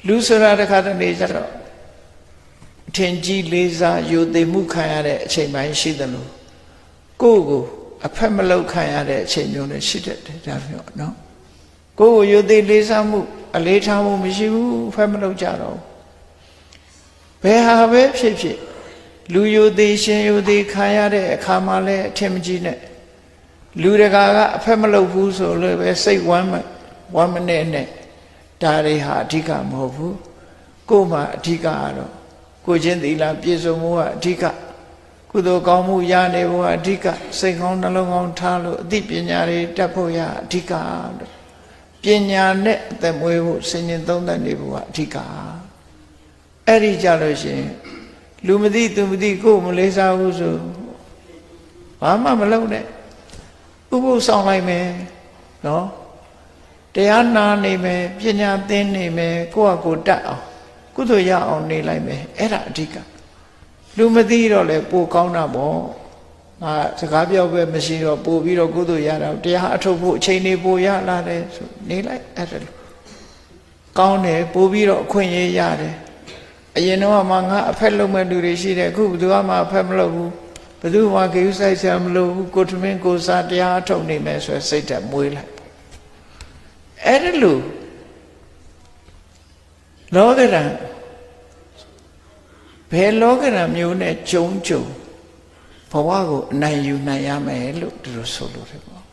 လူဆိုတာတခါတလေကျတော့ထင်ကြီးလေးစားယိုသိမှုခံရတဲ့အချိန်ပိုင်းရှိတယ်လို့ကိုယ့်ကိုအဖက်မလောက်ခံရတဲ့အချိန်မျိုးနဲ့ရှိတတ်တယ်ဒါမျိုးနော်ကိုယ့်ကိုယိုသိလေးစားမှုအလေးထားမှုမရှိဘူးဖက်မလောက်ကြတော့ဘယ်ဟာပဲဖြစ်ဖြစ်လူယိုသိရှင်ယိုသိခံရတဲ့အခါမှလည်းအထင်မကြီးနဲ့လူတကာကအဖက်မလောက်ဘူးဆိုလို့ပဲစိတ်ဝမ်းမနဲ့နဲ့ဒါတွေဟာအဓိကမဟုတ်ဘူးကိုယ်မှာအဓိကကတော့ကိုချင်းသီလပြည့်စုံမှုကအဓိကကုသိုလ်ကောင်းမှုရနေဖို့ကအဓိကစိတ်ကောင်းနှလုံးကောင်းထားလို့အသိပညာတွေတတ်ဖို့ရအဓိကလို့ပညာနဲ့အသက်မွေးဖို့စင်ញင်သုံးသပ်နေဖို့ကအဓိကအဲ့ဒီကြလို့ရှိရင်လူမသိသူမသိကိုယ်မလေးစားဘူးဆိုဘာမှမလုပ်နဲ့ဥပုသ်ဆောင်လိုက်မယ်နော်တရားနာနေမယ်ပညာသင်နေမယ်ကိုယ့်အကိုတတ်အောင်ကုသိုလ်ရအောင်နေလိုက်မယ်အဲ့ဒါအဓိကလူမသိတော့လေပိုကောင်းတာပေါ့ငါစကားပြောပဲမရှိတော့ပို့ပြီးတော့ကုသိုလ်ရတာတရားအထုတ်ဖို့အချိန်နေပိုရလာတယ်ဆိုနေလိုက်အဲ့ဒါကောင်းတယ်ပို့ပြီးတော့အခွင့်အရေးရတယ်အရင်တော့မှငါအဖက်လုံးမဲ့လူတွေရှိတယ်အခုဘယ်သူမှအဖက်မလုပ်ဘူးဘယ်သူမှဂရုစိုက်စရာမလိုဘူးကိုထမင်းကိုစားတရားအထုတ်နေမယ်ဆိုစိတ်ဓာတ်မွေးလိုက်အဲ့ဒါလို့လောကရန်ဘယ်လောကရန်မျိုးနဲ့ကြုံဘဝကိုအနိုင်ယူနိုင်ရမယ်လို့သူတို့ဆိုလို့တယ်ပေါ့